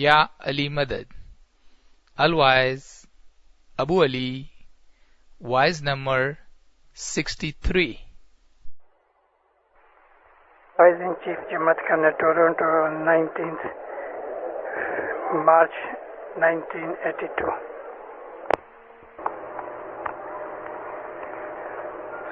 یا علی مدد. الوائز ابو علی. وائز نمبر 63. وائز ان چیف جماعت خانہ ٹورنٹو 19 مارچ 1982.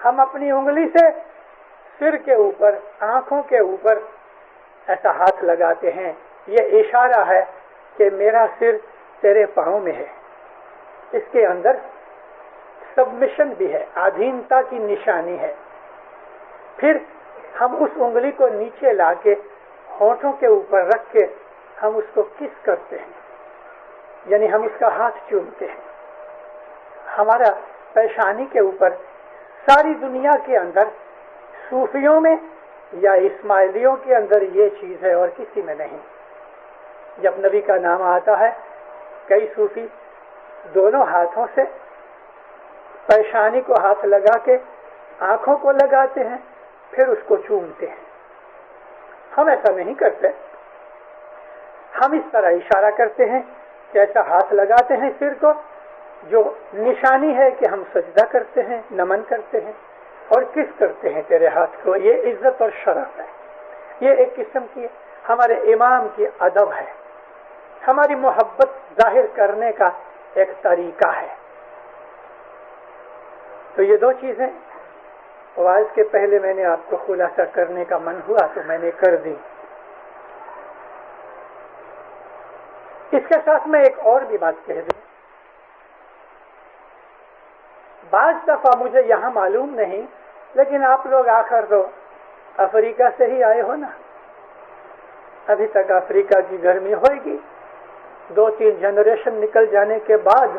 ہم اپنی انگلی سے سر کے اوپر، آنکھوں کے اوپر ایسا ہاتھ لگاتے ہیں، یہ اشارہ ہے کہ میرا سر تیرے پاؤں میں ہے. اس کے اندر سبمیشن بھی ہے، آدھینتا کی نشانی ہے. پھر ہم اس انگلی کو نیچے لا کے ہونٹوں کے اوپر رکھ کے ہم اس کو کس کرتے ہیں، یعنی ہم اس کا ہاتھ چومتے ہیں. ہمارا پیشانی کے اوپر ساری دنیا کے اندر صوفیوں میں یا اسماعیلیوں کے اندر یہ چیز ہے اور کسی میں نہیں. جب نبی کا نام آتا ہے کئی صوفی دونوں ہاتھوں سے پیشانی کو ہاتھ لگا کے آنکھوں کو لگاتے ہیں، پھر اس کو چومتے ہیں. ہم ایسا نہیں کرتے. ہم اس طرح اشارہ کرتے ہیں کہ ایسا ہاتھ لگاتے ہیں سر کو، جو نشانی ہے کہ ہم سجدہ کرتے ہیں، نمن کرتے ہیں اور کس کرتے ہیں تیرے ہاتھ کو. یہ عزت اور شرف ہے. یہ ایک قسم کی ہمارے امام کی ادب ہے، ہماری محبت ظاہر کرنے کا ایک طریقہ ہے. تو یہ دو چیزیں واعظ کے پہلے میں نے آپ کو خلاصہ کرنے کا من ہوا تو میں نے کر دی. اس کے ساتھ میں ایک اور بھی بات کہہ دوں. بعض دفعہ مجھے یہاں معلوم نہیں، لیکن آپ لوگ آخر تو افریقہ سے ہی آئے ہو نا. ابھی تک افریقہ کی گرمی ہوئے گی، 2-3 جنریشن نکل جانے کے بعد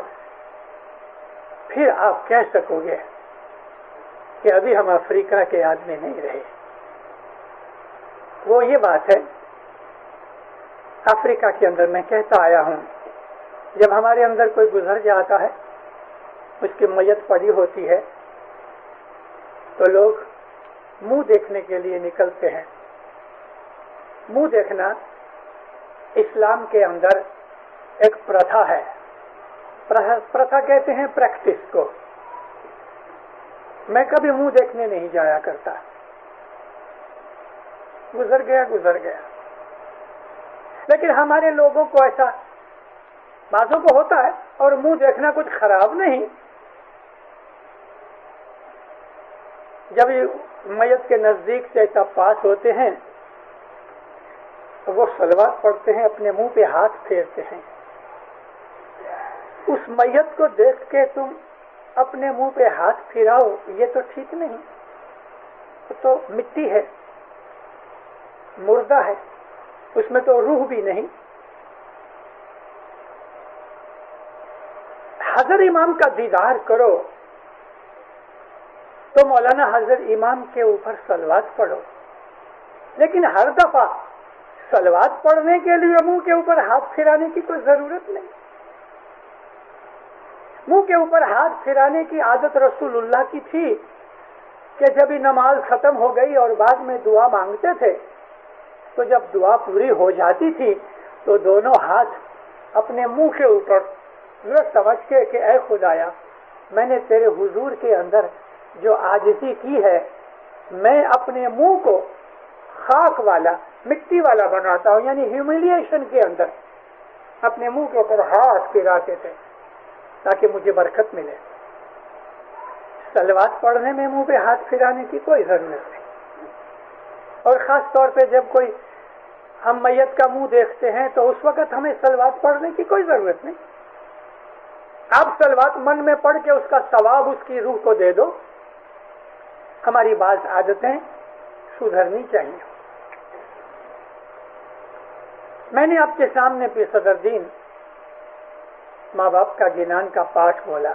پھر آپ کہہ سکو گے کہ ابھی ہم افریقہ کے آدمی نہیں رہے. وہ یہ بات ہے، افریقہ کے اندر میں کہتا آیا ہوں، جب ہمارے اندر کوئی گزر جاتا ہے، اس کی میت پڑی ہوتی ہے، تو لوگ منہ دیکھنے کے لیے نکلتے ہیں. منہ دیکھنا اسلام کے اندر ایک پرتھا ہے. پرتھا کہتے ہیں پریکٹس کو. میں کبھی منہ دیکھنے نہیں جایا کرتا. گزر گیا. لیکن ہمارے لوگوں کو ایسا بعضوں کو ہوتا ہے، اور منہ دیکھنا کچھ خراب نہیں. جب میت کے نزدیک سے ایسا پاس ہوتے ہیں تو وہ صلوات پڑھتے ہیں، اپنے منہ پہ ہاتھ پھیرتے ہیں. اس میت کو دیکھ کے تم اپنے منہ پہ ہاتھ پھراؤ، یہ تو ٹھیک نہیں. تو مٹی ہے، مردہ ہے، اس میں تو روح بھی نہیں. حضرت امام کا دیدار کرو تو مولانا حضرت امام کے اوپر صلوات پڑھو، لیکن ہر دفعہ صلوات پڑھنے کے لیے منہ کے اوپر ہاتھ پھرانے کی کوئی ضرورت نہیں. منہ کے اوپر ہاتھ پھرانے کی عادت رسول اللہ کی تھی کہ جب ہی نماز ختم ہو گئی اور بعد میں دعا مانگتے تھے، تو جب دعا پوری ہو جاتی تھی تو دونوں ہاتھ اپنے منہ کے اوپر یہ سمجھ کے کہ اے خدایا، میں نے تیرے حضور کے اندر جو عاجزی کی ہے، میں اپنے منہ کو خاک والا، مٹی والا بناتا ہوں. یعنی ہیوملیشن کے اندر اپنے منہ کے اوپر ہاتھ پھراتے تھے تاکہ مجھے برکت ملے. صلوات پڑھنے میں منہ پہ ہاتھ پھرانے کی کوئی ضرورت نہیں. اور خاص طور پہ جب کوئی ہم میت کا منہ دیکھتے ہیں تو اس وقت ہمیں صلوات پڑھنے کی کوئی ضرورت نہیں. آپ صلوات من میں پڑھ کے اس کا ثواب اس کی روح کو دے دو. ہماری بعض عادتیں سدھرنی چاہیے. میں نے آپ کے سامنے پہ صدر دین ماں باپ کا گنان کا پاٹھ بولا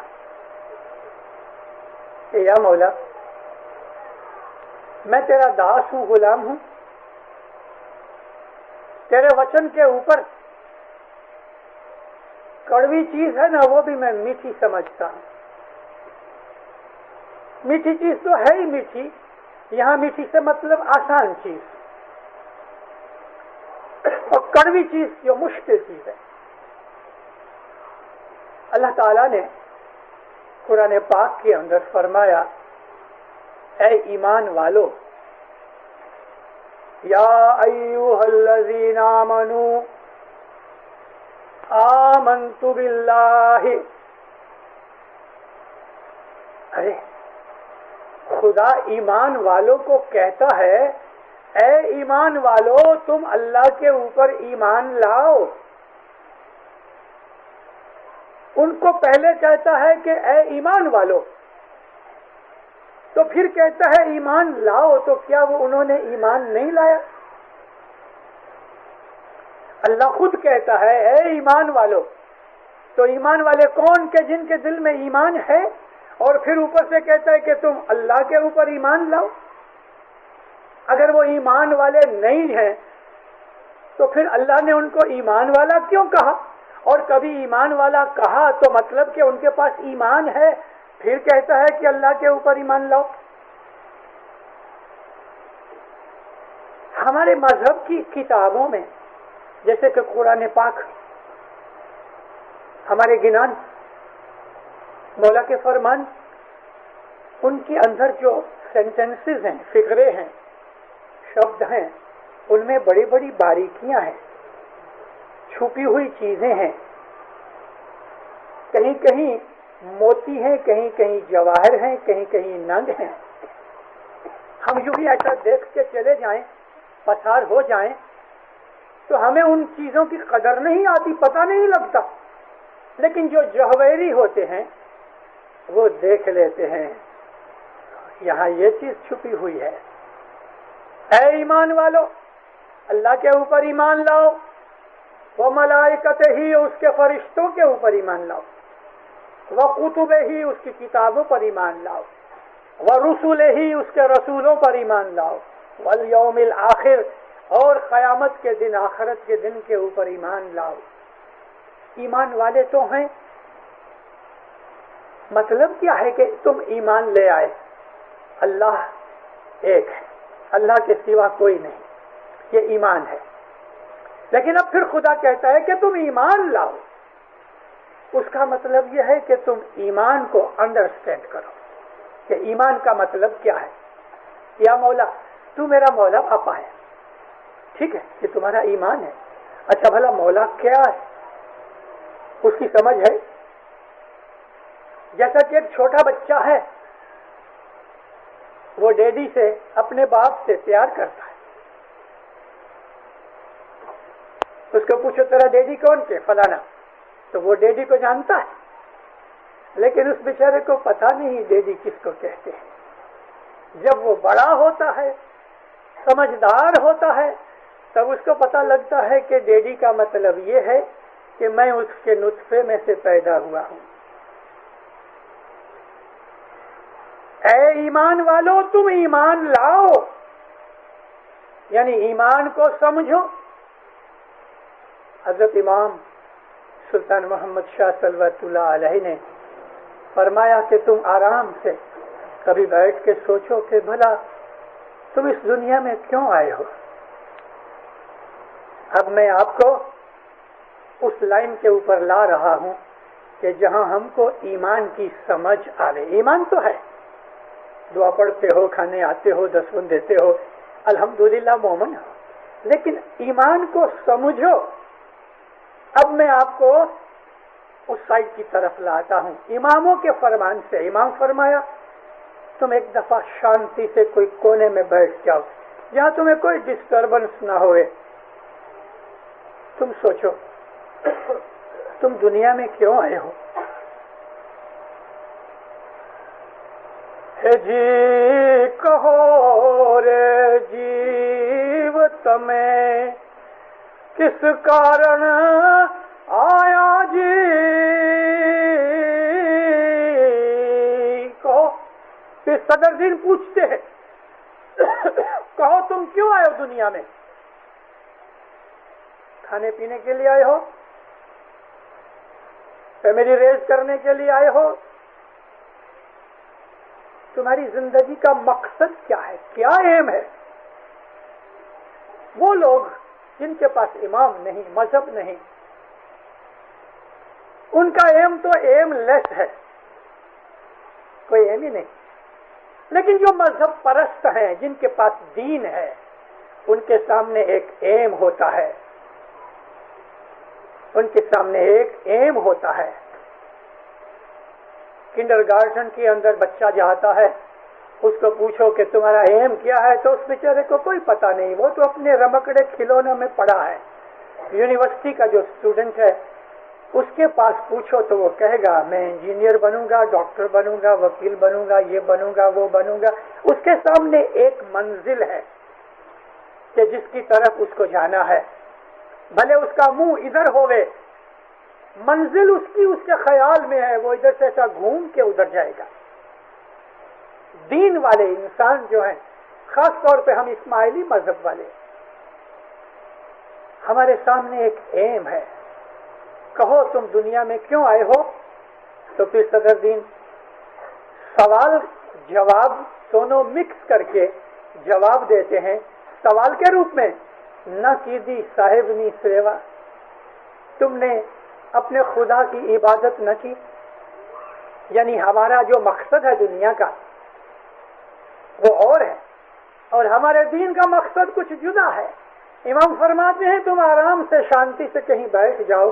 کہ یا مولا، میں تیرا داس ہوں، غلام ہوں. تیرے وچن کے اوپر کڑوی چیز ہے نا، وہ بھی میں میٹھی سمجھتا ہوں. میٹھی چیز تو ہے ہی میٹھی. یہاں میٹھی سے مطلب آسان چیز، اور کڑوی چیز جو مشکل چیز ہے. اللہ تعالیٰ نے قرآن پاک کے اندر فرمایا، اے ایمان والو، یا ایھا الذین آمنوا آمنت باللہ. ارے خدا ایمان والوں کو کہتا ہے اے ایمان والو تم اللہ کے اوپر ایمان لاؤ. ان کو پہلے کہتا ہے کہ اے ایمان والو، تو پھر کہتا ہے ایمان لاؤ. تو کیا وہ انہوں نے ایمان نہیں لایا؟ اللہ خود کہتا ہے اے ایمان والو. تو ایمان والے کون کہ جن کے دل میں ایمان ہے، اور پھر اوپر سے کہتا ہے کہ تم اللہ کے اوپر ایمان لاؤ. اگر وہ ایمان والے نہیں ہیں تو پھر اللہ نے ان کو ایمان والا کیوں کہا؟ اور کبھی ایمان والا کہا تو مطلب کہ ان کے پاس ایمان ہے، پھر کہتا ہے کہ اللہ کے اوپر ایمان لاؤ. ہمارے مذہب کی کتابوں میں جیسے کہ قرآن پاک، ہمارے گنان، مولا کے فرمان، ان کے اندر جو سینٹنسز ہیں، فقرے ہیں، شبد ہیں، ان میں بڑی بڑی باریکیاں ہیں، چھپی ہوئی چیزیں ہیں. کہیں کہیں موتی ہیں، کہیں کہیں جواہر ہیں، کہیں کہیں ننگ ہیں. ہم یوں ہی ایسا دیکھ کے چلے جائیں، پسار ہو جائیں، تو ہمیں ان چیزوں کی قدر نہیں آتی، پتہ نہیں لگتا. لیکن جو جوہری ہوتے ہیں وہ دیکھ لیتے ہیں یہاں یہ چیز چھپی ہوئی ہے. اے ایمان والو اللہ کے اوپر ایمان لاؤ، وہ ملائکتہ ہی اس کے فرشتوں کے اوپر ایمان لاؤ، وہ کتب ہی اس کی کتابوں پر ایمان لاؤ، وہ رسول ہی اس کے رسولوں پر ایمان لاؤ، والیوم الآخر اور قیامت کے دن، آخرت کے دن کے اوپر ایمان لاؤ. ایمان والے تو ہیں. مطلب کیا ہے کہ تم ایمان لے آئے اللہ ایک ہے، اللہ کے سوا کوئی نہیں، یہ ایمان ہے. لیکن اب پھر خدا کہتا ہے کہ تم ایمان لاؤ. اس کا مطلب یہ ہے کہ تم ایمان کو انڈرسٹینڈ کرو کہ ایمان کا مطلب کیا ہے. یا مولا تو میرا مولا پاپا ہے، ٹھیک ہے، یہ تمہارا ایمان ہے. اچھا بھلا مولا کیا ہے، اس کی سمجھ ہے؟ جیسا کہ ایک چھوٹا بچہ ہے، وہ ڈیڈی سے، اپنے باپ سے پیار کرتا ہے. اس کو پوچھو تیرا ڈیڈی کون کے؟ فلانا. تو وہ ڈیڈی کو جانتا ہے، لیکن اس بیچارے کو پتہ نہیں ڈیڈی کس کو کہتے ہیں. جب وہ بڑا ہوتا ہے، سمجھدار ہوتا ہے، تب اس کو پتہ لگتا ہے کہ ڈیڈی کا مطلب یہ ہے کہ میں اس کے نطفے میں سے پیدا ہوا ہوں. اے ایمان والو تم ایمان لاؤ، یعنی ایمان کو سمجھو. حضرت امام سلطان محمد شاہ صلوات اللہ علیہ نے فرمایا کہ تم آرام سے کبھی بیٹھ کے سوچو کہ بھلا تم اس دنیا میں کیوں آئے ہو. اب میں آپ کو اس لائن کے اوپر لا رہا ہوں کہ جہاں ہم کو ایمان کی سمجھ آئے. ایمان تو ہے، دعا پڑھتے ہو، کھانے آتے ہو، دسون دیتے ہو، الحمدللہ مومن ہو، لیکن ایمان کو سمجھو. اب میں آپ کو اس سائڈ کی طرف لاتا ہوں اماموں کے فرمان سے. امام فرمایا تم ایک دفعہ شانتی سے کوئی کونے میں بیٹھ جاؤ جہاں تمہیں کوئی ڈسٹربنس نہ ہوئے. تم سوچو تم دنیا میں کیوں آئے ہو. ہے جی کہو رے جیو تمہیں کس کارن آیا جی. کہو. پھر صدر دین پوچھتے ہیں کہو تم کیوں آئے ہو دنیا میں؟ کھانے پینے کے لیے آئے ہو؟ فیملی ریز کرنے کے لیے آئے ہو؟ تمہاری زندگی کا مقصد کیا ہے؟ کیا ایم ہے؟ وہ لوگ جن کے پاس امام نہیں، مذہب نہیں، ان کا ایم تو ایم لیس ہے، کوئی ایم ہی نہیں. لیکن جو مذہب پرست ہیں، جن کے پاس دین ہے، ان کے سامنے ایک ایم ہوتا ہے. ان کے سامنے ایک ایم ہوتا ہے. کنڈر گارڈن کے اندر بچہ جاتا ہے، اس کو پوچھو کہ تمہارا ایم کیا ہے تو اس بیچارے کو کوئی پتا نہیں، وہ تو اپنے رمکڑے کھلونے میں پڑا ہے۔ یونیورسٹی کا جو اسٹوڈنٹ ہے اس کے پاس پوچھو تو وہ کہے گا میں انجینئر بنوں گا، ڈاکٹر بنوں گا، وکیل بنوں گا، یہ بنوں گا، وہ بنوں گا۔ اس کے سامنے ایک منزل ہے کہ جس کی طرف اس کو جانا ہے، بھلے اس کا منہ ادھر ہوئے، منزل اس کی اس کے خیال میں ہے، وہ ادھر سے ایسا گھوم کے ادھر جائے گا۔ دین والے انسان جو ہیں، خاص طور پہ ہم اسماعیلی مذہب والے، ہمارے سامنے ایک ایم ہے۔ کہو تم دنیا میں کیوں آئے ہو؟ تو پھر صدر دین سوال جواب دونوں مکس کر کے جواب دیتے ہیں، سوال کے روپ میں، نہ کیدی صاحب نی سیوا، تم نے اپنے خدا کی عبادت نہ کی؟ یعنی ہمارا جو مقصد ہے دنیا کا وہ اور ہے، اور ہمارے دین کا مقصد کچھ جدا ہے۔ امام فرماتے ہیں تم آرام سے شانتی سے کہیں بیٹھ جاؤ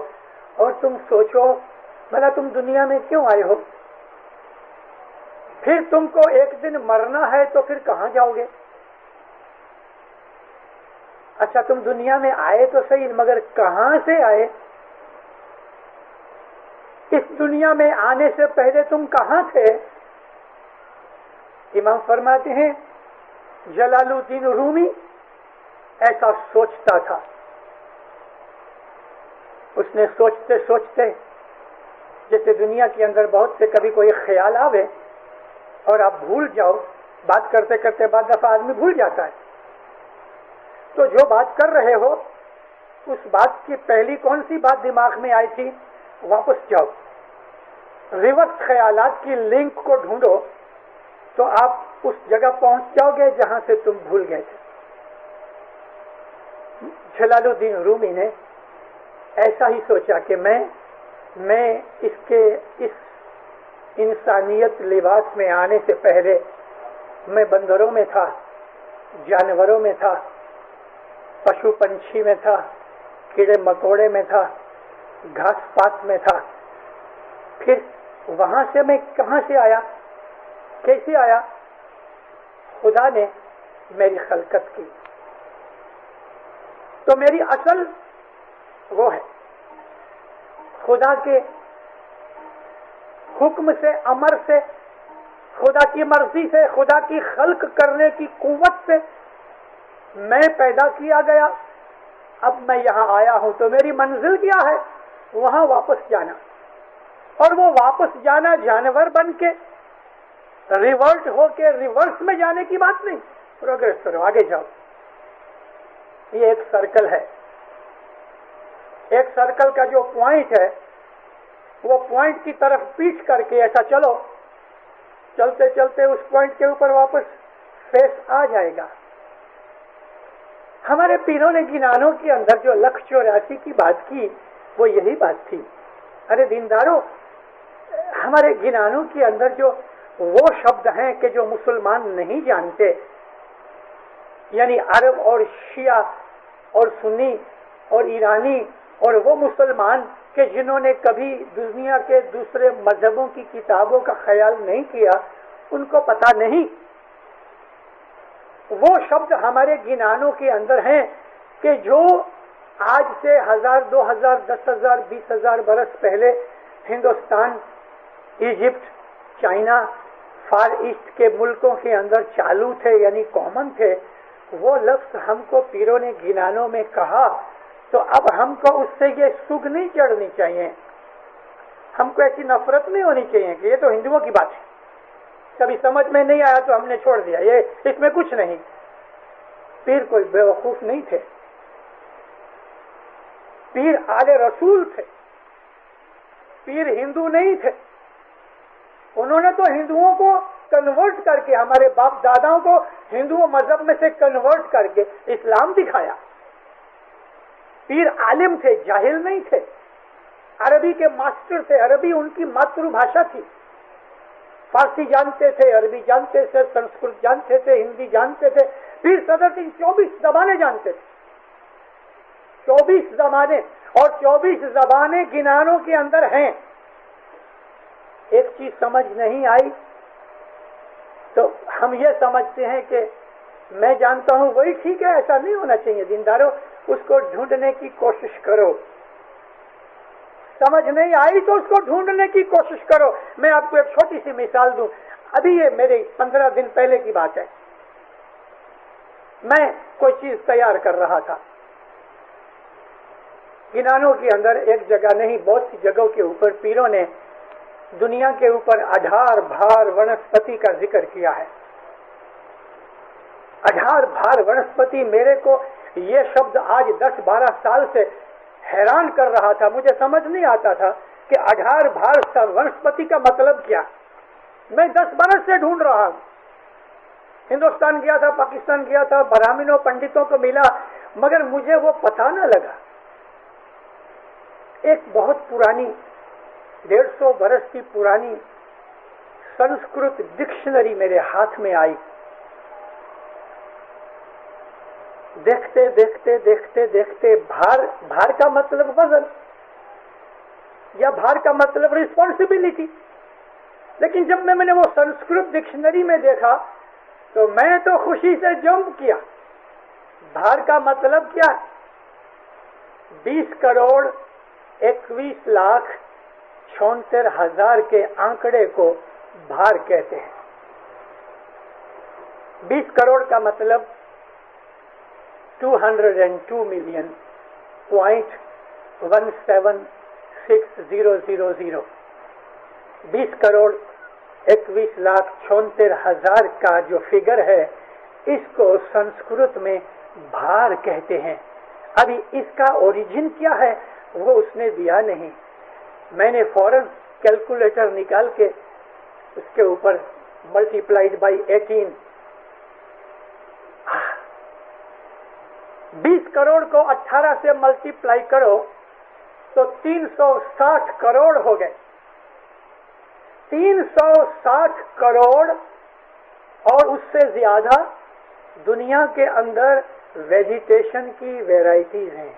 اور تم سوچو بھلا تم دنیا میں کیوں آئے ہو؟ پھر تم کو ایک دن مرنا ہے تو پھر کہاں جاؤ گے؟ اچھا تم دنیا میں آئے تو صحیح، مگر کہاں سے آئے؟ اس دنیا میں آنے سے پہلے تم کہاں تھے؟ امام فرماتے ہیں جلال الدین رومی ایسا سوچتا تھا۔ اس نے سوچتے سوچتے، جیسے دنیا کے اندر بہت سے کبھی کوئی خیال آوے اور آپ بھول جاؤ، بات کرتے کرتے بعد دفعہ آدمی بھول جاتا ہے، تو جو بات کر رہے ہو اس بات کی پہلی کون سی بات دماغ میں آئی تھی، واپس جاؤ، ریورس خیالات کی لنک کو ڈھونڈو تو آپ اس جگہ پہنچ جاؤ گے جہاں سے تم بھول گئے تھے۔ جلال الدین رومی نے ایسا ہی سوچا کہ میں اس انسانیت لباس میں آنے سے پہلے میں بندروں میں تھا، جانوروں میں تھا، پشو پنچھی میں تھا، کیڑے مکوڑے میں تھا، گھاس پات میں تھا، پھر وہاں سے میں کہاں سے آیا، کیسے آیا؟ خدا نے میری خلقت کی، تو میری اصل وہ ہے خدا کے حکم سے، امر سے، خدا کی مرضی سے، خدا کی خلق کرنے کی قوت سے میں پیدا کیا گیا۔ اب میں یہاں آیا ہوں تو میری منزل کیا ہے؟ وہاں واپس جانا، اور وہ واپس جانا جانور بن کے، ریورٹ ہو کے ریورس میں جانے کی بات نہیں، پروگریس کرو، آگے جاؤ۔ یہ ایک سرکل ہے، ایک سرکل کا جو پوائنٹ ہے وہ پوائنٹ کی طرف پیچھ کر کے ایسا چلو، چلتے چلتے اس پوائنٹ کے اوپر واپس فیس آ جائے گا۔ ہمارے پیروں نے گنانوں کے اندر جو 184 کی بات کی وہ یہی بات تھی۔ ارے دینداروں، ہمارے گنانوں کے اندر جو وہ شبد ہیں کہ جو مسلمان نہیں جانتے، یعنی عرب اور شیعہ اور سنی اور ایرانی اور وہ مسلمان کہ جنہوں نے کبھی دنیا کے دوسرے مذہبوں کی کتابوں کا خیال نہیں کیا، ان کو پتہ نہیں۔ وہ شبد ہمارے گنانوں کے اندر ہیں کہ جو آج سے 1000 2000 10,000 20,000 برس پہلے Hindustan, Egypt, China, Far East کے ملکوں کے اندر چالو تھے، یعنی کامن تھے۔ وہ لفظ ہم کو پیروں نے گنانوں میں کہا تو اب ہم کو اس سے یہ سگ نہیں چڑھنی چاہیے، ہم کو ایسی نفرت نہیں ہونی چاہیے کہ یہ تو ہندوؤں کی بات ہے، کبھی سمجھ میں نہیں آیا تو ہم نے چھوڑ دیا، یہ اس میں کچھ نہیں۔ پیر کوئی بیوقوف نہیں تھے، پیر آل رسول تھے، پیر ہندو نہیں تھے۔ انہوں نے تو ہندوؤں کو کنورٹ کر کے، ہمارے باپ داداؤں کو ہندو مذہب میں سے کنورٹ کر کے اسلام دکھایا۔ پیر عالم تھے، جاہل نہیں تھے، عربی کے ماسٹر تھے، عربی ان کی ماتر بھاشا تھی، فارسی جانتے تھے، عربی جانتے تھے، سنسکرت جانتے تھے، ہندی جانتے تھے۔ پیر صدر دین 24 زبانیں جانتے تھے، 24 زبانیں، اور 24 زبانیں گنانوں کے اندر ہیں۔ ایک چیز سمجھ نہیں آئی، تو ہم یہ سمجھتے ہیں کہ میں جانتا ہوں وہی ٹھیک ہے. ایسا نہیں ہونا چاہیے. دینداروں اس کو ڈھونڈنے کی کوشش کرو. سمجھ نہیں آئی تو اس کو ڈھونڈنے کی کوشش کرو. میں آپ کو ایک چھوٹی سی مثال دوں. ابھی یہ میرے 15 دن پہلے کی بات ہے. میں کوئی چیز تیار کر رہا تھا. گنانوں کے اندر ایک جگہ نہیں بہت سی جگہوں کے اوپر پیروں نے دنیا کے اوپر اڈھار بھار ونسپتی کا ذکر کیا ہے. اڈھار بھار ونسپتی میرے کو یہ شبد آج 10-12 سال سے حیران کر رہا تھا. مجھے سمجھ نہیں آتا تھا کہ اڈھار بھار ونسپتی کا مطلب کیا. میں 10 برس سے ڈھونڈ رہا ہوں. ہندوستان گیا تھا, پاکستان گیا تھا, برہمنوں پنڈتوں کو ملا, مگر مجھے وہ پتہ نہ لگا. ایک بہت پرانی 150 برس کی پرانی سنسکرت ڈکشنری میرے ہاتھ میں آئی. دیکھتے دیکھتے دیکھتے دیکھتے بھار کا مطلب وزن یا بھار کا مطلب رسپانسبلٹی. لیکن جب میں نے وہ سنسکرت ڈکشنری میں دیکھا تو میں تو خوشی سے جمپ کیا. بھار کا مطلب کیا ہے؟ 20 کروڑ 21 لاکھ 76,000 کے آنکڑے کو بھار کہتے ہیں. 20 کروڑ کا مطلب 202,176,000. 20 کروڑ 21,76,000 کا جو فگر ہے اس کو سنسکرت میں بھار کہتے ہیں. ابھی اس کا اوریجن کیا ہے وہ اس نے دیا نہیں. میں نے فوراً کیلکولیٹر نکال کے اس کے اوپر ملٹیپلائڈ بائی 18. 20 کروڑ کو 18 سے ملٹیپلائی کرو تو 360 کروڑ ہو گئے. 360 کروڑ اور اس سے زیادہ دنیا کے اندر ویجیٹیشن کی ویرائٹیز ہیں.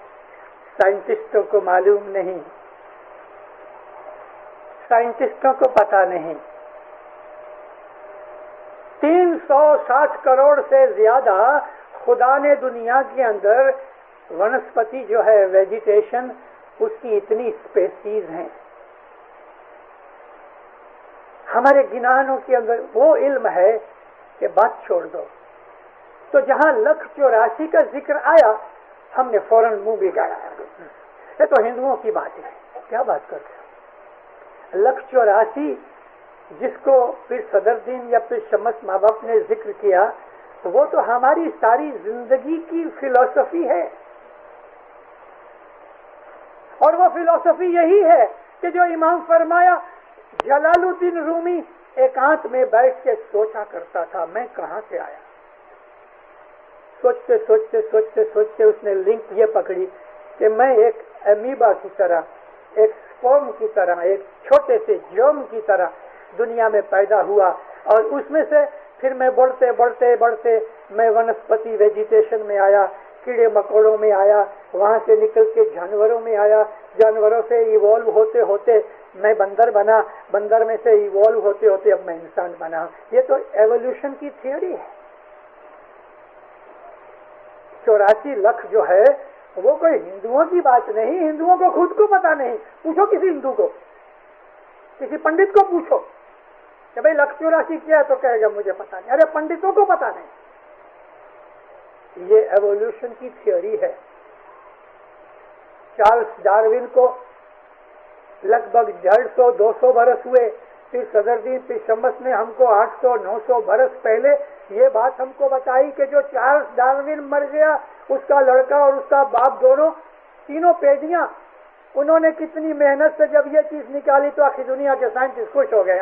سائنٹسٹوں کو معلوم نہیں, سائنٹسٹوں کو پتا نہیں. 360 کروڑ سے زیادہ خدا نے دنیا کے اندر ونسپتی جو ہے ویجیٹیشن اس کی اتنی اسپیسیز ہیں. ہمارے گنانوں کے اندر وہ علم ہے کہ بات چھوڑ دو. تو جہاں 184 کا ذکر آیا ہم نے فوراً منہ بگاڑا. یہ تو ہندوؤں کی بات ہے, کیا بات کرتے ہیں. 184 جس کو پھر صدر دین یا پھر شمس ماں باپ نے ذکر کیا وہ تو ہماری ساری زندگی کی فلسفی ہے. اور وہ فلسفی یہی ہے کہ جو امام فرمایا جلال الدین رومی ایکانت میں بیٹھ کے سوچا کرتا تھا میں کہاں سے آیا. سوچتے سوچتے سوچتے سوچتے اس نے لنک یہ پکڑی کہ میں ایک امیبا کی طرح, ایک سپورم کی طرح, ایک چھوٹے سے جرم کی طرح دنیا میں پیدا ہوا, اور اس میں سے پھر میں بڑھتے بڑھتے بڑھتے میں ونسپتی ویجیٹیشن میں آیا, کیڑے مکوڑوں میں آیا, وہاں سے نکل کے جانوروں میں آیا, جانوروں سے ایوالو ہوتے ہوتے میں بندر بنا, بندر میں سے ایوالو ہوتے ہوتے اب میں انسان بنا. یہ تو ایوولوشن کی تھیوری ہے. 84 لاکھ جو ہے وہ کوئی ہندوؤں کی بات نہیں. ہندوؤں کو خود کو پتا نہیں. پوچھو کسی ہندو کو, کسی پنڈت کو پوچھو کہ بھائی 184 کیا ہے تو کہے گا مجھے پتا نہیں. ارے پنڈتوں کو پتا نہیں. یہ ایوولوشن کی تھیوری ہے. چارلس ڈارون کو لگ بھگ 150-200 برس ہوئے, پھر صدر دین پھر شمس نے ہم کو 800-900 برس پہلے یہ بات ہم کو بتائی کہ جو چارلس ڈارون مر گیا اس کا لڑکا اور اس کا باپ دونوں تینوں پیڑیاں انہوں نے کتنی محنت سے جب یہ چیز نکالی تو آخری دنیا کے سائنٹسٹ خوش ہو گئے.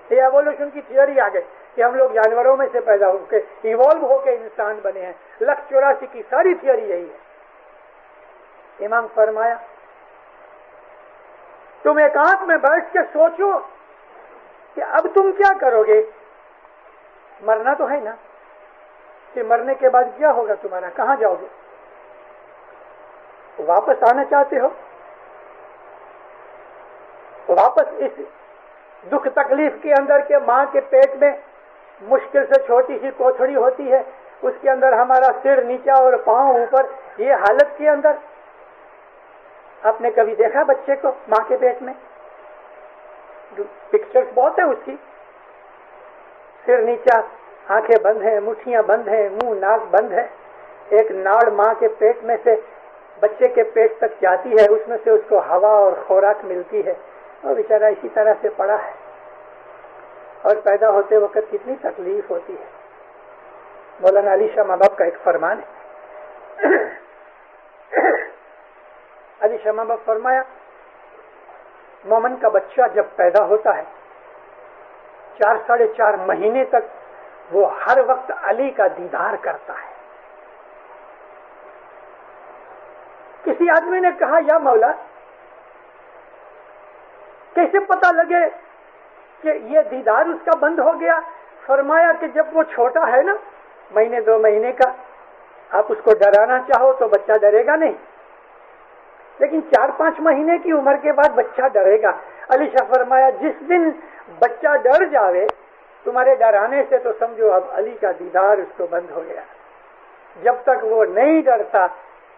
یہ ایوولوشن کی تھیوری آ گئی کہ ہم لوگ جانوروں میں سے پیدا ہو کے ایوالو ہو کے انسان بنے ہیں. 184 کی ساری تھیوری یہی ہے. امام فرمایا تم ایکانت میں بیٹھ کے سوچو کہ اب تم کیا کرو گے. مرنا تو ہے نا, کہ مرنے کے بعد کیا ہوگا تمہارا, کہاں جاؤ گے. واپس آنا چاہتے ہو, واپس اس دکھ تکلیف کے اندر کے ماں کے پیٹ میں مشکل سے چھوٹی سی کوٹھڑی ہوتی ہے، اس کے اندر ہمارا سر نیچا اور پاؤں اوپر، یہ حالت کے اندر آپ نے کبھی دیکھا بچے کو ماں کے پیٹ میں؟ پکچرز بہت ہے اس کی، سر نیچا، آنکھیں بند ہیں، مٹھیاں بند ہیں، منہ ناک بند ہے، ایک ناڑ ماں کے پیٹ میں سے بچے کے پیٹ تک جاتی ہے، اس میں سے اس کو ہوا اور خوراک ملتی ہے، اور بیچارہ اسی طرح سے پڑا ہے، اور پیدا ہوتے وقت کتنی تکلیف ہوتی ہے۔ مولانا علی شاہ ماں باپ کا ایک فرمان ہے، علی شاہ ماں باپ فرمایا مومن کا بچہ جب پیدا ہوتا ہے 4 مہینے تک وہ ہر وقت علی کا دیدار کرتا ہے۔ کسی آدمی نے کہا یا مولا کیسے پتا لگے کہ یہ دیدار اس کا بند ہو گیا؟ فرمایا کہ جب وہ چھوٹا ہے نا، 1-2 مہینے کا، آپ اس کو ڈرانا چاہو تو بچہ ڈرے گا نہیں، لیکن 4-5 مہینے کی عمر کے بعد بچہ ڈرے گا۔ علی شاہ فرمایا جس دن بچہ ڈر جاوے تمہارے ڈرانے سے تو سمجھو اب علی کا دیدار اس کو بند ہو گیا۔ جب تک وہ نہیں ڈرتا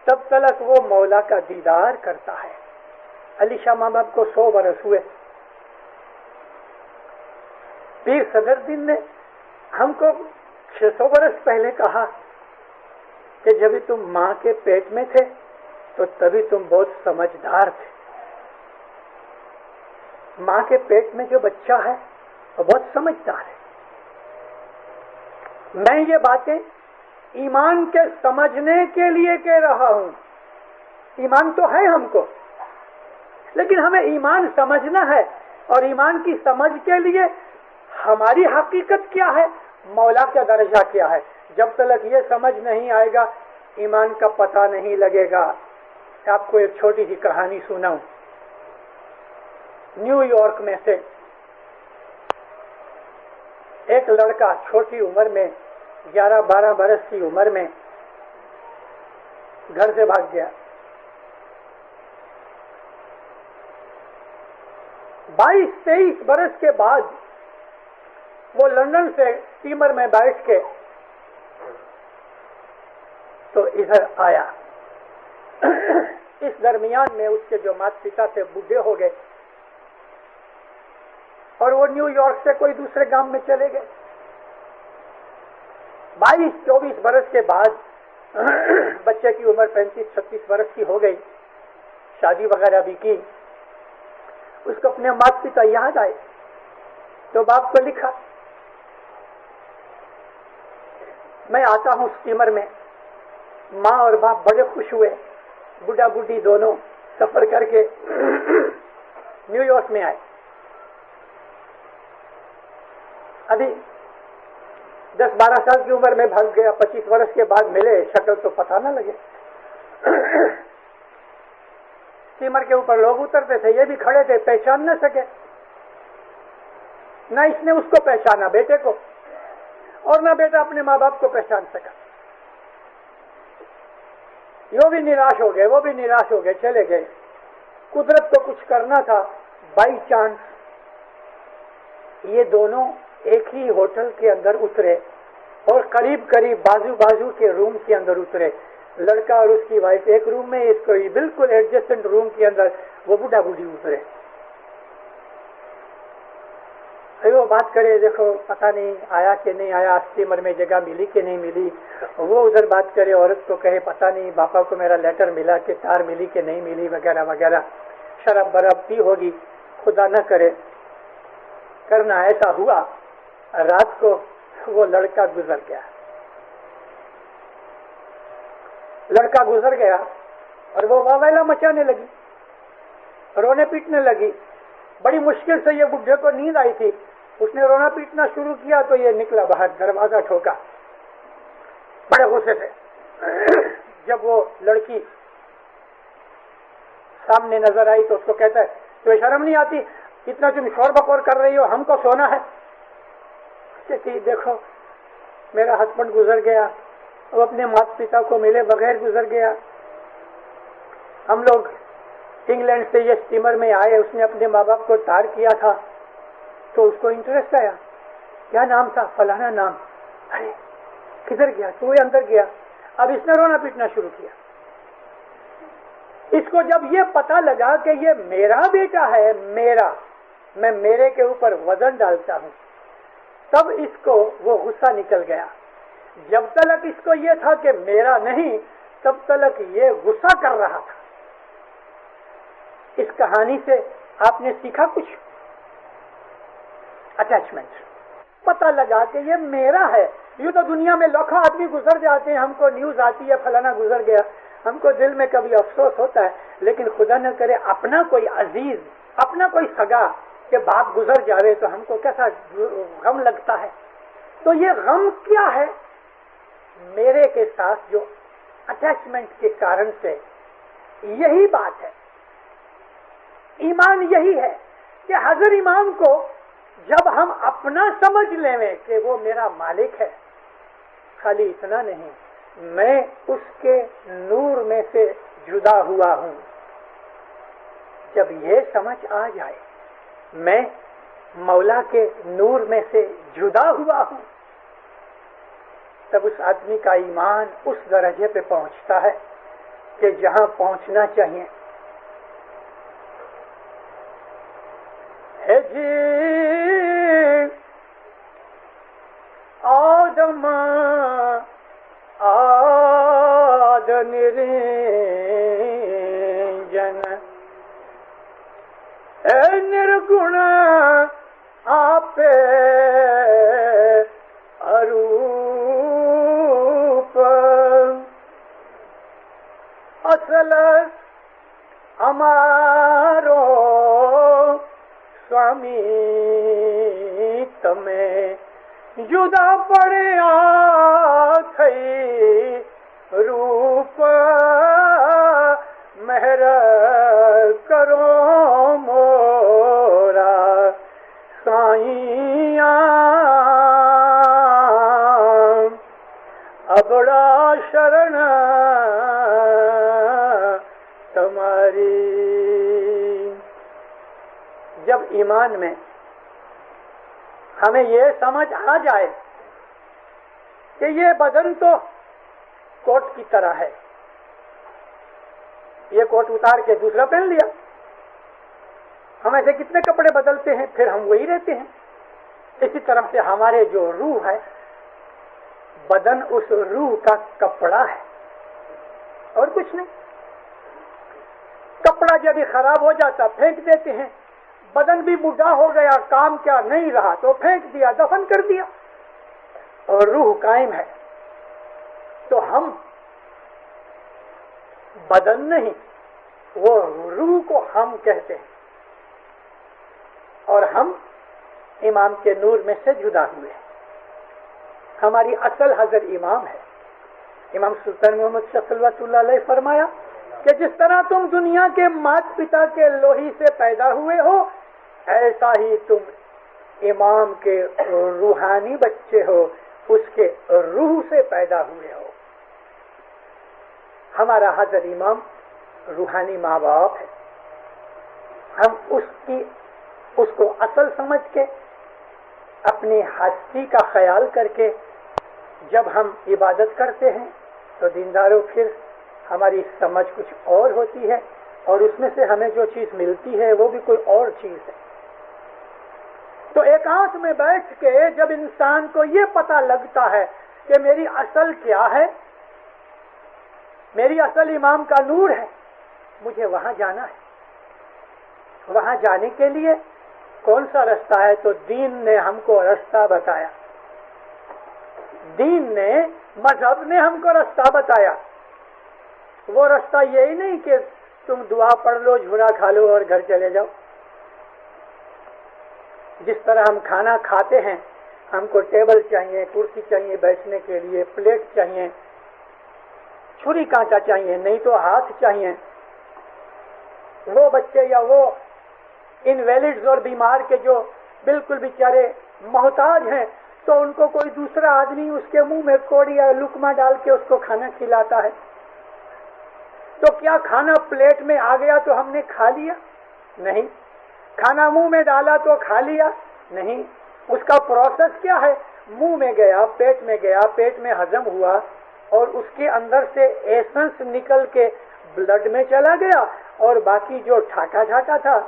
تب تک وہ مولا کا دیدار کرتا ہے۔ علی شاہ ماں باپ کو 100 برس ہوئے۔ پیر صدر الدین نے ہم کو 600 برس پہلے کہا کہ جب تم ماں کے پیٹ میں تھے تو تبھی تم بہت سمجھدار تھے۔ ماں کے پیٹ میں جو بچہ ہے وہ بہت سمجھدار ہے۔ میں یہ باتیں ایمان کے سمجھنے کے لیے کہہ رہا ہوں۔ ایمان تو ہے ہم کو، لیکن ہمیں ایمان سمجھنا ہے، اور ایمان کی سمجھ کے لیے ہماری حقیقت کیا ہے، مولا کا درجہ کیا ہے۔ جب تک یہ سمجھ نہیں آئے گا ایمان کا پتہ نہیں لگے گا۔ آپ کو ایک چھوٹی سی کہانی سناؤں۔ نیو یارک میں سے ایک لڑکا چھوٹی عمر میں 11-12 برس کی عمر میں گھر سے بھاگ گیا۔ 22-23 برس کے بعد وہ لندن سے اسٹیمر میں بیٹھ کے تو ادھر آیا۔ اس درمیان میں اس کے جو ماتا پتا تھے بوڑھے ہو گئے، اور وہ نیو یارک سے کوئی دوسرے گاؤں میں چلے گئے۔ 22-24 برس کے بعد بچے کی عمر 35-36 برس کی ہو گئی، شادی وغیرہ بھی کی۔ اس کو اپنے ماتا پتا یاد آئے تو باپ کو لکھا، میں آتا ہوں اسٹیمر میں۔ ماں اور باپ بڑے خوش ہوئے، بڈھا بڈھی دونوں سفر کر کے نیو یارک میں آئے۔ ابھی 10-12 سال کی عمر میں بھاگ گیا، 25 برس کے بعد ملے، شکل تو پتہ نہ لگے۔ اسٹیمر کے اوپر لوگ اترتے تھے، یہ بھی کھڑے تھے، پہچان نہ سکے۔ نہ اس نے اس کو پہچانا بیٹے کو، اور نہ بیٹا اپنے ماں باپ کو پہچان سکا۔ یہ بھی نراش ہو گئے، وہ بھی نراش ہو گئے، چلے گئے۔ قدرت کو کچھ کرنا تھا، بائی چانس یہ دونوں ایک ہی ہوٹل کے اندر اترے، اور قریب بازو کے روم کے اندر اترے۔ لڑکا اور اس کی وائف ایک روم میں، اس کو بالکل ایڈجسٹنٹ روم کے اندر وہ بوڑھا بوڑھی اترے۔ وہ بات کرے، دیکھو پتہ نہیں آیا کہ نہیں آیا، اسٹیمر میں جگہ ملی کہ نہیں ملی۔ وہ ادھر بات کرے، عورت کو کہے پتہ نہیں باپا کو میرا لیٹر ملا کہ کار ملی کہ نہیں ملی، وغیرہ وغیرہ۔ شراب براب پی ہوگی، خدا نہ کرے کرنا ایسا ہوا، رات کو وہ لڑکا گزر گیا۔ لڑکا گزر گیا اور وہ واویلا مچانے لگی، رونے پیٹنے لگی۔ بڑی مشکل سے یہ بڈھے کو نیند آئی تھی، اس نے رونا پیٹنا شروع کیا تو یہ نکلا باہر، دروازہ ٹھوکا بڑے غصے سے۔ جب وہ لڑکی سامنے نظر آئی تو اس کو کہتا ہے تمہیں شرم نہیں آتی، اتنا تم شور بکور کر رہی ہو، ہم کو سونا ہے۔ کہ دیکھو میرا ہسبینڈ گزر گیا، وہ اپنے ماتا پتا کو ملے بغیر گزر گیا۔ ہم لوگ انگلینڈ سے یہ اسٹیمر میں آئے، اس نے اپنے ماں باپ کو تار کیا تھا تو اس کو انٹرسٹ آیا، کیا نام تھا؟ فلانا نام. ارے کدھر گیا؟ تو وہ اندر گیا. اب اس نے رونا پیٹنا شروع کیا. اس کو جب یہ پتا لگا کہ یہ میرا بیٹا ہے، میں میرے کے اوپر وزن ڈالتا ہوں، تب اس کو وہ غصہ نکل گیا. جب تک اس کو یہ تھا کہ میرا نہیں، تب تک یہ غصہ کر رہا تھا. اس کہانی سے آپ نے سیکھا کچھ؟ اٹیچمنٹ. پتا لگا کہ یہ میرا ہے. یوں تو دنیا میں لاکھوں آدمی گزر جاتے ہیں، ہم کو نیوز آتی ہے فلانا گزر گیا، ہم کو دل میں کبھی افسوس ہوتا ہے، لیکن خدا نہ کرے اپنا کوئی عزیز، اپنا کوئی سگا کہ باپ گزر جاوے تو ہم کو کیسا غم لگتا ہے. تو یہ غم کیا ہے؟ میرے کے ساتھ جو اٹیچمنٹ کے کارن سے یہی بات ہے. ایمان یہی ہے کہ حضر امام کو جب ہم اپنا سمجھ لیں کہ وہ میرا مالک ہے، خالی اتنا نہیں، میں اس کے نور میں سے جدا ہوا ہوں. جب یہ سمجھ آ جائے میں مولا کے نور میں سے جدا ہوا ہوں، تب اس آدمی کا ایمان اس درجے پہ پہنچتا ہے کہ جہاں پہنچنا چاہیے. ہے جی آدم آد نرنجن اے نرگن آپ اروپ اصل ہمارو سوامی تمہیں جدا پڑیا تھئی روپ مہر کرو مورا سائیاں ابڑا شرن تمہاری. جب ایمان میں ہمیں یہ سمجھ آ جائے کہ یہ بدن تو کوٹ کی طرح ہے، یہ کوٹ اتار کے دوسرا پہن لیا، ہم ایسے کتنے کپڑے بدلتے ہیں پھر ہم وہی رہتے ہیں. اسی طرح سے ہمارے جو روح ہے، بدن اس روح کا کپڑا ہے اور کچھ نہیں. کپڑا جب بھی خراب ہو جاتا پھینک دیتے ہیں، بدن بھی بوڑھا ہو گیا، کام کیا نہیں رہا تو پھینک دیا، دفن کر دیا، اور روح قائم ہے. تو ہم بدن نہیں، وہ روح کو ہم کہتے ہیں، اور ہم امام کے نور میں سے جدا ہوئے ہیں. ہماری اصل حضرت امام ہے. امام سلطان محمد شاہ صلوات اللہ علیہ فرمایا کہ جس طرح تم دنیا کے مات پتا کے لوہی سے پیدا ہوئے ہو، ایسا ہی تم امام کے روحانی بچے ہو، اس کے روح سے پیدا ہوئے ہو. ہمارا حضرت امام روحانی ماں باپ ہے. ہم اس کو اصل سمجھ کے اپنی ہستی کا خیال کر کے جب ہم عبادت کرتے ہیں تو دینداروں پھر ہماری سمجھ کچھ اور ہوتی ہے، اور اس میں سے ہمیں جو چیز ملتی ہے وہ بھی کوئی اور چیز ہے. تو ایکانت میں بیٹھ کے جب انسان کو یہ پتہ لگتا ہے کہ میری اصل کیا ہے، میری اصل امام کا نور ہے، مجھے وہاں جانا ہے. وہاں جانے کے لیے کون سا رستہ ہے؟ تو دین نے ہم کو رستہ بتایا، دین نے، مذہب نے ہم کو رستہ بتایا. وہ رستہ یہی نہیں کہ تم دعا پڑھ لو، جھولا کھا لو اور گھر چلے جاؤ. جس طرح ہم کھانا کھاتے ہیں، ہم کو ٹیبل چاہیے، کرسی چاہیے بیٹھنے کے لیے، پلیٹ چاہیے، چھری کانٹا چاہیے، نہیں تو ہاتھ چاہیے. وہ بچے یا وہ انویلڈز اور بیمار کے جو بالکل بیچارے محتاج ہیں، تو ان کو کوئی دوسرا آدمی اس کے منہ میں کوڑی یا لقمہ ڈال کے اس کو کھانا کھلاتا ہے. تو کیا کھانا پلیٹ میں آ گیا تو ہم نے کھا لیا؟ نہیں. کھانا منہ میں ڈالا تو کھا لیا؟ نہیں. اس کا پروسیس کیا ہے؟ منہ میں گیا، پیٹ میں گیا، پیٹ میں ہضم ہوا اور اس کے اندر سے ایسنس نکل کے بلڈ میں چلا گیا اور باقی جو ٹھاٹا ٹھاٹا تھا،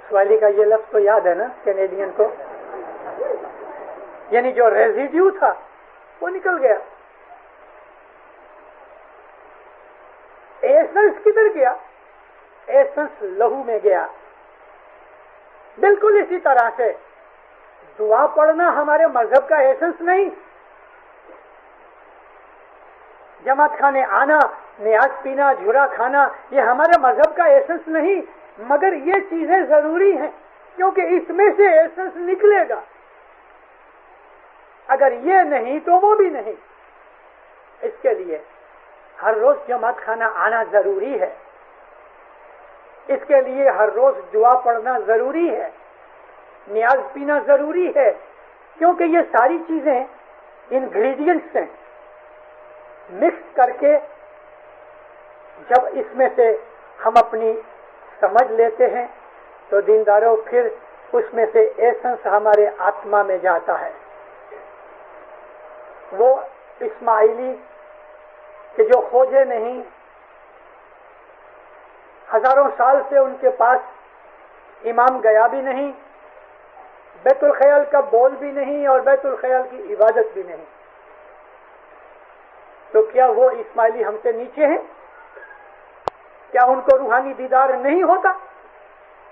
سوالی کا یہ لفظ تو یاد ہے نا کینیڈین کو، یعنی جو ریزیڈیو تھا وہ نکل گیا. ایسنس کدھر گیا؟ ایسنس لہو میں گیا. بالکل اسی طرح سے دعا پڑھنا ہمارے مذہب کا ایسنس نہیں. جماعت خانے آنا، نیاز پینا، جھورا کھانا، یہ ہمارے مذہب کا ایسنس نہیں، مگر یہ چیزیں ضروری ہیں کیونکہ اس میں سے ایسنس نکلے گا. اگر یہ نہیں تو وہ بھی نہیں. اس کے لیے ہر روز جماعت خانہ آنا ضروری ہے. اس کے لیے ہر روز دعا پڑھنا ضروری ہے، نیاز پینا ضروری ہے، کیونکہ یہ ساری چیزیں انگریڈینٹس ہیں. مکس کر کے جب اس میں سے ہم اپنی سمجھ لیتے ہیں تو دینداروں پھر اس میں سے ایسنس ہمارے آتما میں جاتا ہے. وہ اسماعیلی کہ جو کھوجے نہیں، ہزاروں سال سے ان کے پاس امام گیا بھی نہیں، بیت الخیال کا بول بھی نہیں اور بیت الخیال کی عبادت بھی نہیں، تو کیا وہ اسماعیلی ہم سے نیچے ہیں؟ کیا ان کو روحانی دیدار نہیں ہوتا؟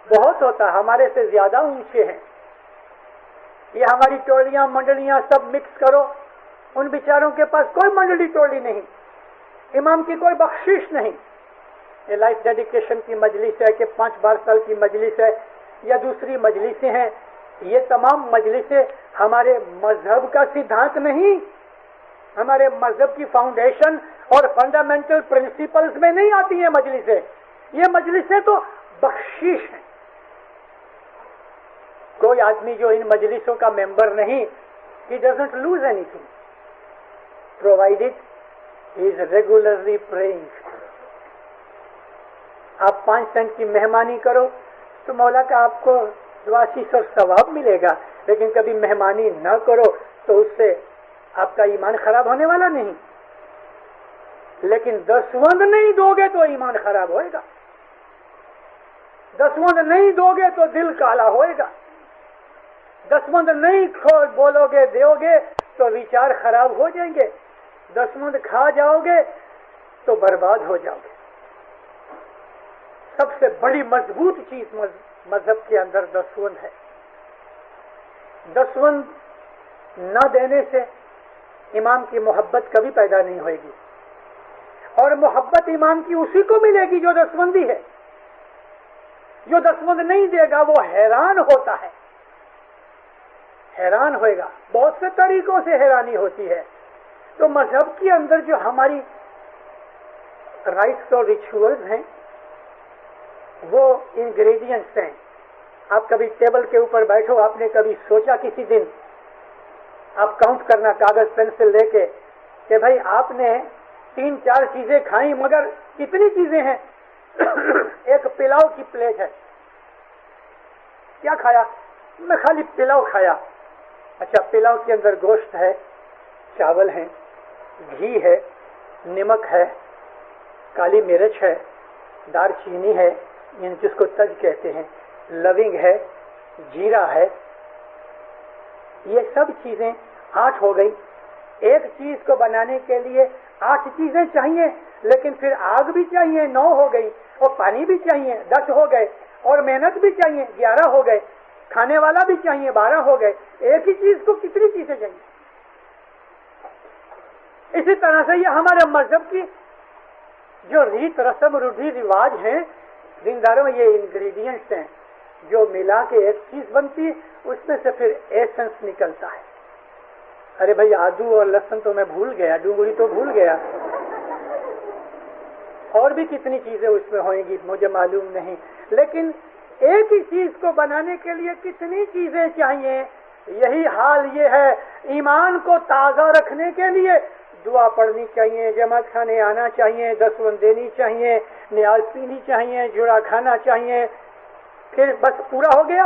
بہت ہوتا، ہمارے سے زیادہ اونچے ہیں. یہ ہماری ٹولیاں منڈلیاں سب مکس کرو، ان بیچاروں کے پاس کوئی منڈلی ٹولی نہیں، امام کی کوئی بخشش نہیں. یہ لائف ڈیڈیکیشن کی مجلس ہے کہ 5 سال کی مجلس ہے یا دوسری مجلسیں ہیں، یہ تمام مجلسیں ہمارے مذہب کا سدھانت نہیں، ہمارے مذہب کی فاؤنڈیشن اور فنڈامنٹل پرنسپلز میں نہیں آتی ہیں مجلسیں. یہ مجلسیں تو بخشش ہیں. کوئی آدمی جو ان مجلسوں کا ممبر نہیں، he doesn't lose anything provided he is regularly praying. آپ 5 سینٹ کی مہمانی کرو تو مولا کا آپ کو دعاشیش اور ثواب ملے گا، لیکن کبھی مہمانی نہ کرو تو اس سے آپ کا ایمان خراب ہونے والا نہیں. لیکن 10 نہیں دو گے تو ایمان خراب ہوئے گا، 10 نہیں دو گے تو دل کالا ہوئے گا، 10 نہیں بولو گے دیو گے تو وچار خراب ہو جائیں گے، 10 کھا جاؤ گے تو برباد ہو جاؤ گے. سب سے بڑی مضبوط چیز مذہب کے اندر 10 ہے. 10 نہ دینے سے امام کی محبت کبھی پیدا نہیں ہوئے گی، اور محبت امام کی اسی کو ملے گی جو 10 ہے. جو 10 نہیں دے گا وہ حیران ہوتا ہے، حیران ہوئے گا. بہت سے طریقوں سے حیرانی ہوتی ہے. تو مذہب کے اندر جو ہماری رائٹس اور ریچولز ہیں وہ انگریڈینٹس ہیں. آپ کبھی ٹیبل کے اوپر بیٹھو، آپ نے کبھی سوچا کسی دن آپ کاؤنٹ کرنا کاغذ پینسل لے کے کہ بھائی آپ نے 3-4 چیزیں کھائیں مگر کتنی چیزیں ہیں؟ ایک پلاؤ کی پلیٹ ہے. کیا کھایا؟ میں خالی پلاؤ کھایا. اچھا، پلاؤ کے اندر گوشت ہے، چاول ہیں، گھی ہے، نمک ہے، کالی مرچ ہے، دار چینی ہے یعنی جس کو تج کہتے ہیں، لونگ ہے، جیرا ہے. یہ سب چیزیں 8 ہو گئی. ایک چیز کو بنانے کے لیے 8 چیزیں چاہیے، لیکن پھر آگ بھی چاہیے، 9 ہو گئی، اور پانی بھی چاہیے، 10 ہو گئے، اور محنت بھی چاہیے، 11 ہو گئے، کھانے والا بھی چاہیے، 12 ہو گئے. ایک ہی چیز کو کتنی چیزیں چاہیے؟ اسی طرح سے یہ ہمارے مذہب کی جو ریت رسم روڈھی رواج ہیں دینداروں، یہ انگریڈینٹس ہیں جو ملا کے ایک چیز بنتی ہے، اس میں سے پھر ایسنس نکلتا ہے. ارے بھائی، آدو اور لہسن تو میں بھول گیا، ڈونگری تو بھول گیا، اور بھی کتنی چیزیں اس میں ہوئیں گی مجھے معلوم نہیں. لیکن ایک ہی چیز کو بنانے کے لیے کتنی چیزیں چاہیے. یہی حال یہ ہے، ایمان کو تازہ رکھنے کے لیے دعا پڑھنی چاہیے، جماعت خانے آنا چاہیے، 10 دینی چاہیے، نیاز پینی چاہیے، جڑا کھانا چاہیے. پھر بس پورا ہو گیا؟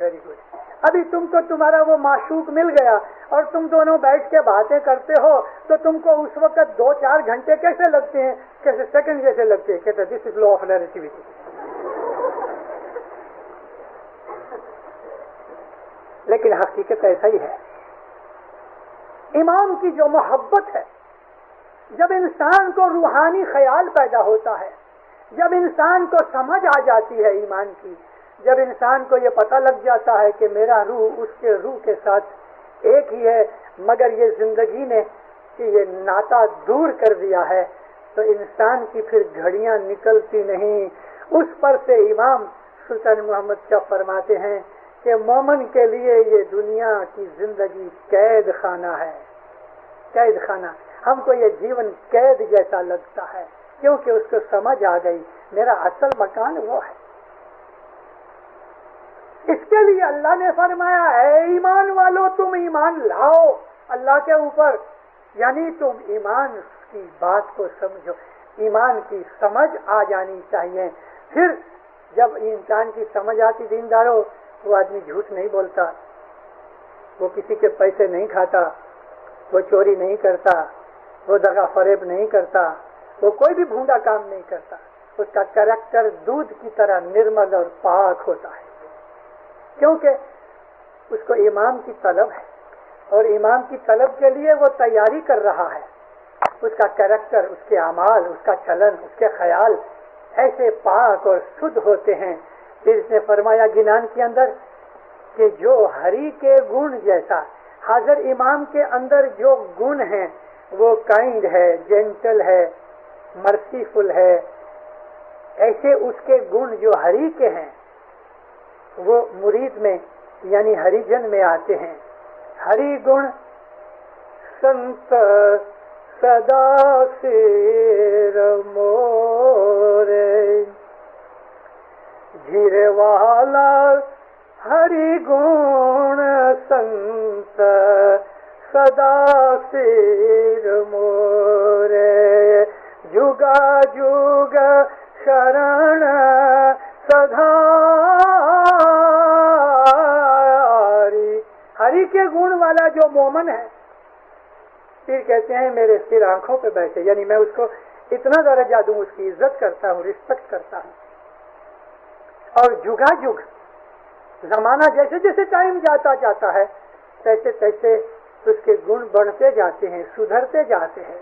Very good. ابھی تم کو تمہارا وہ معشوق مل گیا اور تم دونوں بیٹھ کے باتیں کرتے ہو تو تم کو اس وقت 2-4 گھنٹے کیسے لگتے ہیں, کیسے سیکنڈ جیسے لگتے ہیں. کہتے دس از لا آف ریلیٹیوٹی. لیکن حقیقت ایسا ہی ہے. ایمان کی جو محبت ہے, جب انسان کو روحانی خیال پیدا ہوتا ہے, جب انسان کو سمجھ آ جاتی ہے ایمان کی, جب انسان کو یہ پتہ لگ جاتا ہے کہ میرا روح اس کے روح کے ساتھ ایک ہی ہے, مگر یہ زندگی نے کہ یہ ناطہ دور کر دیا ہے, تو انسان کی پھر گھڑیاں نکلتی نہیں. اس پر سے امام سلطان محمد شاہ فرماتے ہیں کہ مومن کے لیے یہ دنیا کی زندگی قید خانہ ہے. قید خانہ, ہم کو یہ جیون قید جیسا لگتا ہے, کیونکہ اس کو سمجھ آ گئی میرا اصل مکان وہ ہے. اس کے لیے اللہ نے فرمایا اے ایمان والو تم ایمان لاؤ اللہ کے اوپر, یعنی تم ایمان کی بات کو سمجھو. ایمان کی سمجھ آ جانی چاہیے. پھر جب انسان کی سمجھ آتی دینداروں, وہ آدمی جھوٹ نہیں بولتا, وہ کسی کے پیسے نہیں کھاتا, وہ چوری نہیں کرتا, وہ دغا فریب نہیں کرتا, وہ کوئی بھی بھونڈا کام نہیں کرتا. اس کا کریکٹر دودھ کی طرح نرمل اور پاک ہوتا ہے, کیونکہ اس کو امام کی طلب ہے, اور امام کی طلب کے لیے وہ تیاری کر رہا ہے. اس کا کریکٹر, اس کے اعمال, اس کا چلن, اس کے خیال ایسے پاک اور شدھ ہوتے ہیں. پھر اس نے فرمایا گنان کے اندر کہ جو ہری کے گن جیسا حاضر امام کے اندر جو گن ہیں وہ کائنڈ ہے, جینٹل ہے, مرسیفل ہے, ایسے اس کے گن جو ہری کے ہیں وہ مرید میں یعنی ہریجن میں آتے ہیں. ہری گن سنت سدا سیر مورے جھیرے والا ہری گن سنت سدا سیر مورے جگا جگ شرن سدھاری. ہری کے گن والا جو مومن ہے, پھر کہتے ہیں میرے سر آنکھوں پہ بیٹھے, یعنی میں اس کو اتنا درجہ دوں, اس کی عزت کرتا ہوں, رسپیکٹ کرتا ہوں. اور جگا جگ زمانہ جیسے جیسے ٹائم جاتا ہے تیسے تیسے اس کے گن بڑھتے جاتے ہیں, سدھرتے جاتے ہیں.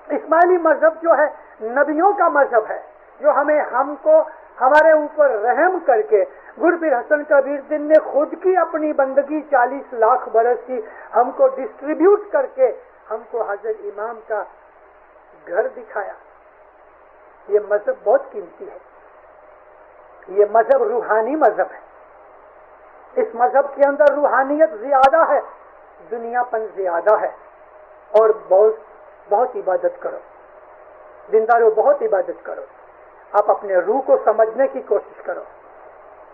اسماعیلی مذہب جو ہے نبیوں کا مذہب ہے, جو ہم کو ہمارے اوپر رحم کر کے گرپیر حسن کبیر دین نے خود کی اپنی بندگی 40 لاکھ برس کی ہم کو ڈسٹریبیوٹ کر کے ہم کو حضرت امام کا گھر دکھایا. یہ مذہب بہت قیمتی ہے. یہ مذہب روحانی مذہب ہے. اس مذہب کے اندر روحانیت زیادہ ہے, دنیا پن زیادہ ہے. اور بہت عبادت کرو دینداروں, بہت عبادت کرو. آپ اپنے روح کو سمجھنے کی کوشش کرو,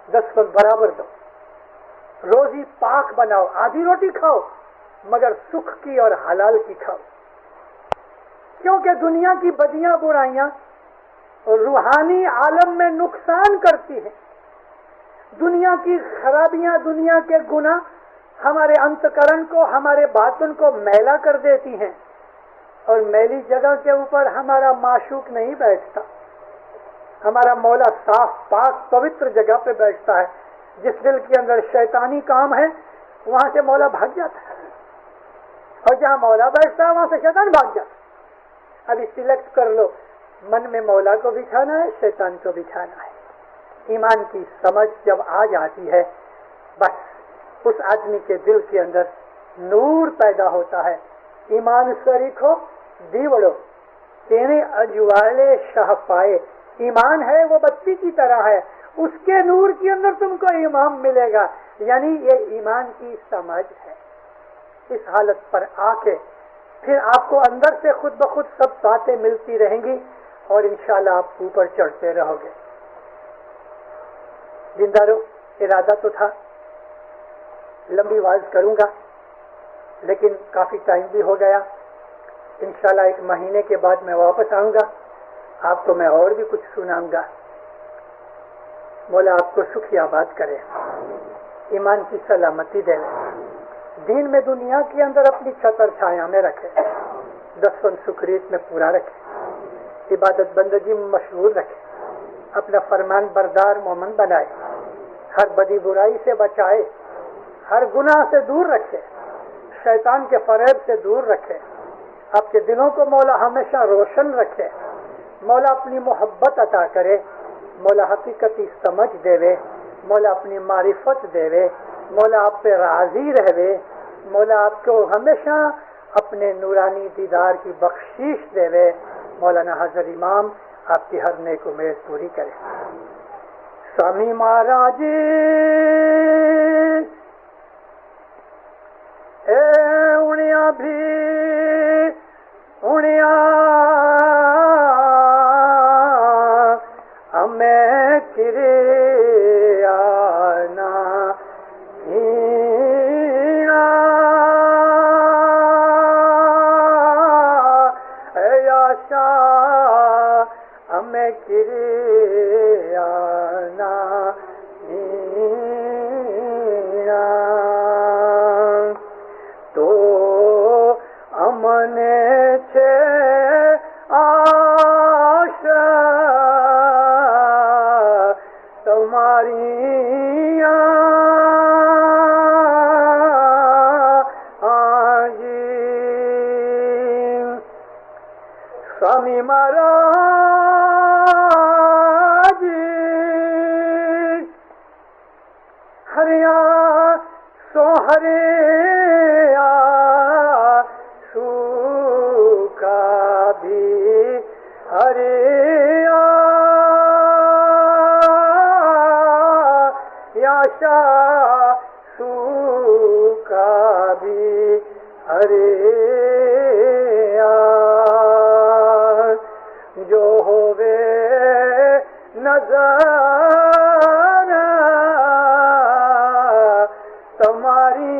10 وقت برابر دو, روزی پاک بناؤ, آدھی روٹی کھاؤ مگر سکھ کی اور حلال کی کھاؤ. کیونکہ دنیا کی بدیاں برائیاں روحانی عالم میں نقصان کرتی ہیں. دنیا کی خرابیاں, دنیا کے گناہ ہمارے انتکرن کو, ہمارے باطن کو میلا کر دیتی ہیں, اور میلی جگہ کے اوپر ہمارا معشوق نہیں بیٹھتا. ہمارا مولا صاف پاک پوتر جگہ پہ بیٹھتا ہے. جس دل کے اندر شیطانی کام ہے وہاں سے مولا بھاگ جاتا ہے, اور جہاں مولا بیٹھتا ہے وہاں سے شیطان بھاگ جاتا ہے. ابھی سلیکٹ کر لو, من میں مولا کو بٹھانا ہے, شیطان کو بٹھانا ہے. ایمان کی سمجھ جب آ جاتی ہے بس اس آدمی کے دل کے اندر نور پیدا ہوتا ہے. ایمان سریکھو دیوڑو تیرے اجوالے شاہ پائے. ایمان ہے وہ بتی کی طرح ہے, اس کے نور کے اندر تم کو ایمان ملے گا. یعنی یہ ایمان کی سمجھ ہے. اس حالت پر آ کے پھر آپ کو اندر سے خود بخود سب باتیں ملتی رہیں گی اور انشاءاللہ آپ اوپر چڑھتے رہو گے. دینداروں, ارادہ تو تھا لمبی واز کروں گا, لیکن کافی ٹائم بھی ہو گیا. انشاءاللہ 1 مہینے کے بعد میں واپس آؤں گا, آپ کو میں اور بھی کچھ سناؤں گا. مولا آپ کو سکھ آباد کرے. ایمان کی سلامتی دے، دین میں دنیا کے اندر اپنی چھتر چھایا میں رکھے، دسون سکریت میں پورا رکھے، عبادت بندگی میں مشغول رکھے، اپنا فرمان بردار مومن بنائے، ہر بدی برائی سے بچائے، ہر گناہ سے دور رکھے، شیطان کے فریب سے دور رکھے، آپ کے دلوں کو مولا ہمیشہ روشن رکھے، مولا اپنی محبت عطا کرے، مولا حقیقتی سمجھ دے، مولا اپنی معرفت دے، مولا آپ پہ راضی رہے، مولا آپ کو ہمیشہ اپنے نورانی دیدار کی بخشش دے، مولانا حضر امام آپ کی ہر نیک امید پوری کرے۔ سوامی مہاراج اے اُنیا بھی اُنیا ہمیں کرے آنا ہینا اے آشا ہمیں کرے آنا ہینا تو امن چھے آشا تمہاری آجی سوامی مہاراج ہریا سو ہریا سوکھا بھی ہریا یاشا سوکھا بھی ہریا جو ہووے نظر تمہاری